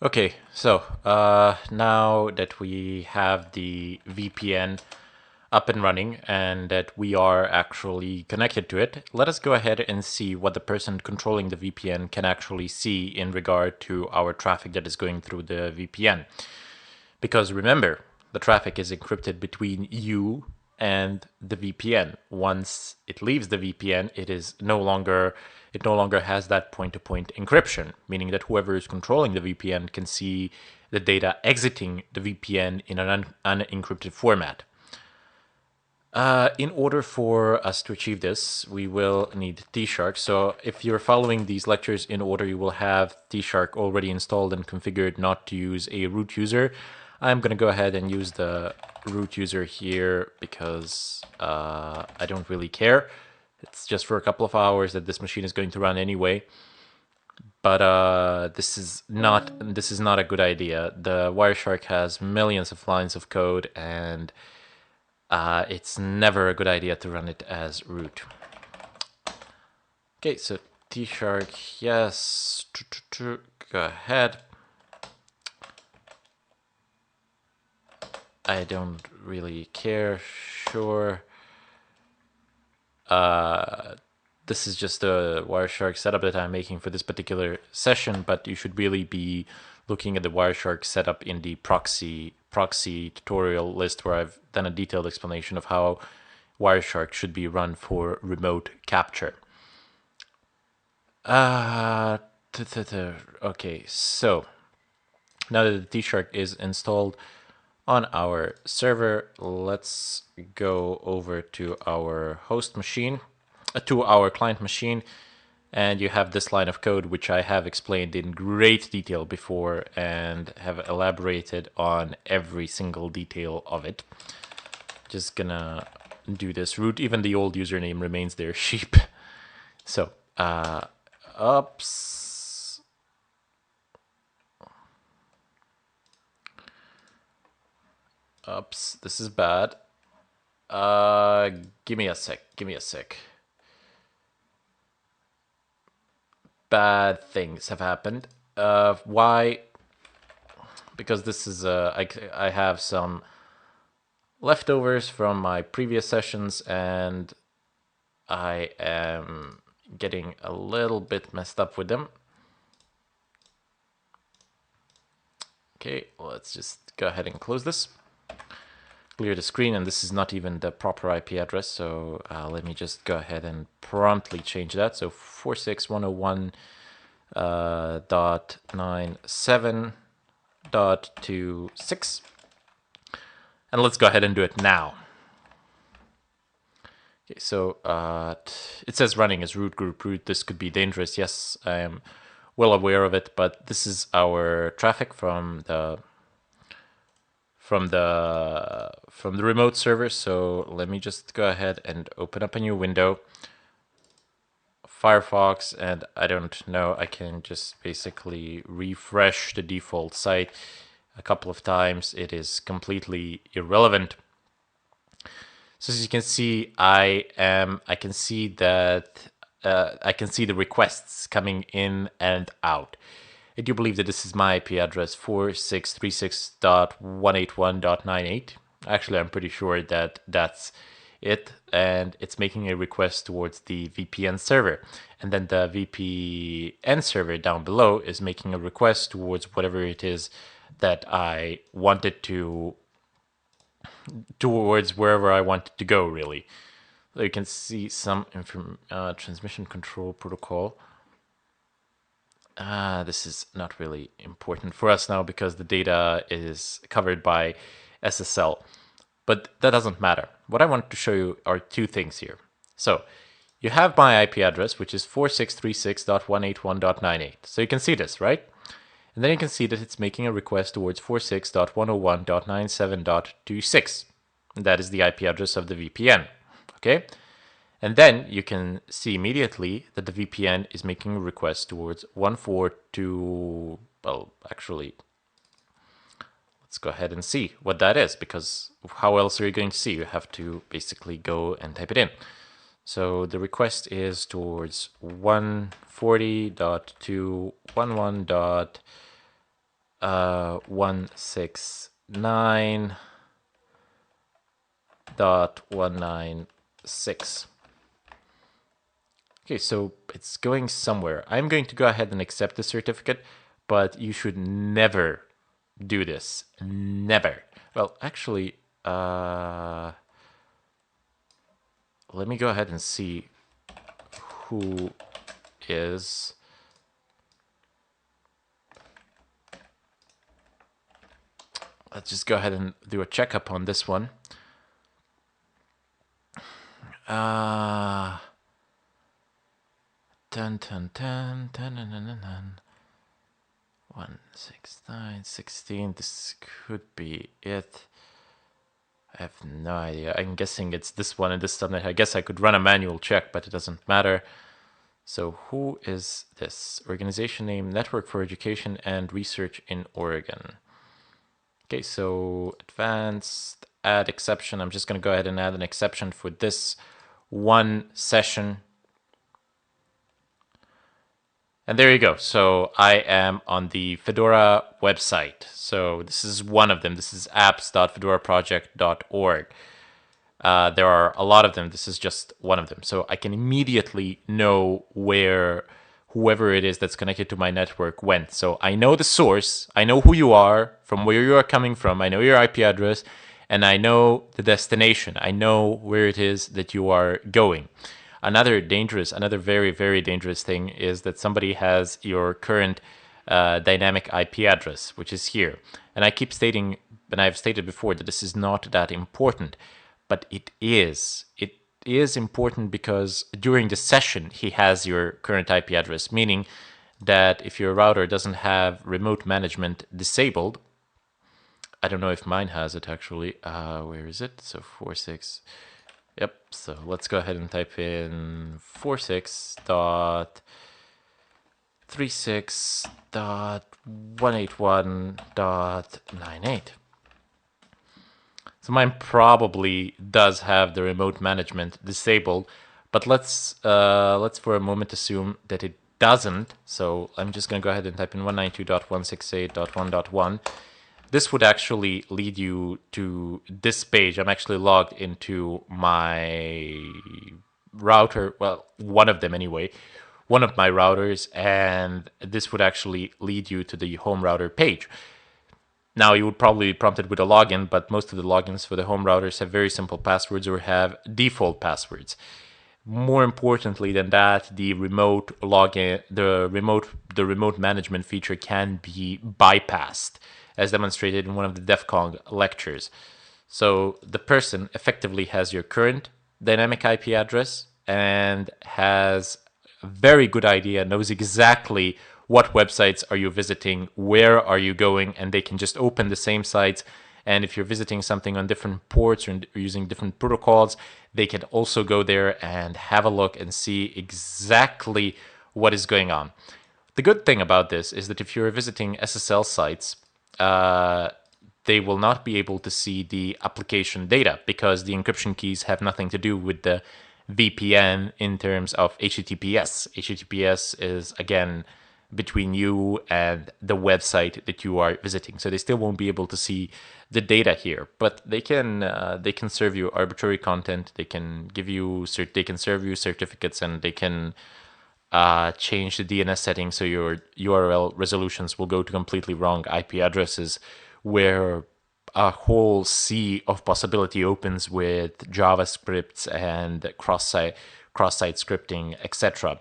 Okay, so now that we have the VPN up and running and that we are actually connected to it, let us go ahead and see what the person controlling the VPN can actually see in regard to our traffic that is going through the VPN. Because remember, the traffic is encrypted between you and the VPN. Once it leaves the VPN, it no longer has that point-to-point encryption, meaning that whoever is controlling the VPN can see the data exiting the VPN in an unencrypted format. In order for us to achieve this, we will need Tshark. So if you're following these lectures in order, you will have Tshark already installed and configured not to use a root user. I'm going to go ahead and use the root user here because I don't really care. It's just for a couple of hours that this machine is going to run anyway. But this is not a good idea. The Wireshark has millions of lines of code, and it's never a good idea to run it as root. Okay, so Tshark, yes, go ahead. I don't really care, sure. This is just a Wireshark setup that I'm making for this particular session, but you should really be looking at the Wireshark setup in the proxy tutorial list, where I've done a detailed explanation of how Wireshark should be run for remote capture. Okay, so now that the Tshark is installed on our server, let's go over to our host machine, to our client machine, and you have this line of code which I have explained in great detail before and have elaborated on every single detail of it. Just gonna do this root. Even the old username remains there, sheep. So, Oops, this is bad. Give me a sec. Bad things have happened. Why? Because this is, I have some leftovers from my previous sessions, and I am getting a little bit messed up with them. Okay, let's just go ahead and close this. Clear the screen, and this is not even the proper IP address, so let me just go ahead and promptly change that. So 46.101.97.26, and let's go ahead and do it now. Okay, so it says running as root group root. This could be dangerous. Yes, I am well aware of it, but this is our traffic from the remote server. So let me just go ahead and open up a new window, Firefox, and I don't know, I can just basically refresh the default site a couple of times. It is completely irrelevant. So as you can see, I can see that I can see the requests coming in and out. I do believe that this is my IP address, 4636.181.98. Actually, I'm pretty sure that that's it, and it's making a request towards the VPN server. And then the VPN server down below is making a request towards whatever it is that I wanted to, towards wherever I wanted to go, really. So you can see some transmission control protocol. This is not really important for us now because the data is covered by SSL, but that doesn't matter. What I want to show you are two things here. So you have my IP address, which is 4636.181.98. So you can see this, right? And then you can see that it's making a request towards 46.101.97.26. That is the IP address of the VPN, okay? And then you can see immediately that the VPN is making a request towards 142, well, actually, let's go ahead and see what that is, because how else are you going to see? You have to basically go and type it in. So the request is towards 140.211. 169.196. Okay, so it's going somewhere. I'm going to go ahead and accept the certificate, but you should never do this. Never. Well, actually, let me go ahead and see who is... Let's just go ahead and do a checkup on this one. Dun, dun, dun, dun, dun, dun, dun, dun. 169.16. This could be it. I have no idea. I'm guessing it's this one and this subnet. I guess I could run a manual check, but it doesn't matter. So who is this? Organization name, Network for Education and Research in Oregon. Okay, so advanced, add exception. I'm just going to go ahead and add an exception for this one session. And there you go. So I am on the Fedora website. So this is one of them. This is apps.fedoraproject.org. There are a lot of them. This is just one of them. So I can immediately know where whoever it is that's connected to my network went. So I know the source, I know who you are, from where you are coming from, I know your IP address, and I know the destination. I know where it is that you are going. Another very, very dangerous thing is that somebody has your current dynamic IP address, which is here. And I keep stating, and I've stated before, that this is not that important, but it is. It is important because during the session, he has your current IP address, meaning that if your router doesn't have remote management disabled, I don't know if mine has it actually. Where is it? So 46. Yep. So let's go ahead and type in 46.36.181.98. So mine probably does have the remote management disabled, but let's for a moment assume that it doesn't. So I'm just going to go ahead and type in 192.168.1.1. This would actually lead you to this page. I'm actually logged into my router, well, one of them anyway, one of my routers, and this would actually lead you to the home router page. Now, you would probably be prompted with a login, but most of the logins for the home routers have very simple passwords or have default passwords. More importantly than that, the remote login, the remote management feature can be bypassed, as demonstrated in one of the DEF CON lectures. So the person effectively has your current dynamic IP address and has a very good idea, knows exactly what websites are you visiting, where are you going, and they can just open the same sites. And if you're visiting something on different ports or using different protocols, they can also go there and have a look and see exactly what is going on. The good thing about this is that if you're visiting SSL sites, they will not be able to see the application data because the encryption keys have nothing to do with the VPN in terms of HTTPS. HTTPS is, again, between you and the website that you are visiting. So they still won't be able to see the data here, but they can serve you arbitrary content. They can give you they can serve you certificates, and they can change the DNS settings so your URL resolutions will go to completely wrong IP addresses, where a whole sea of possibility opens with JavaScripts and cross-site scripting, etc.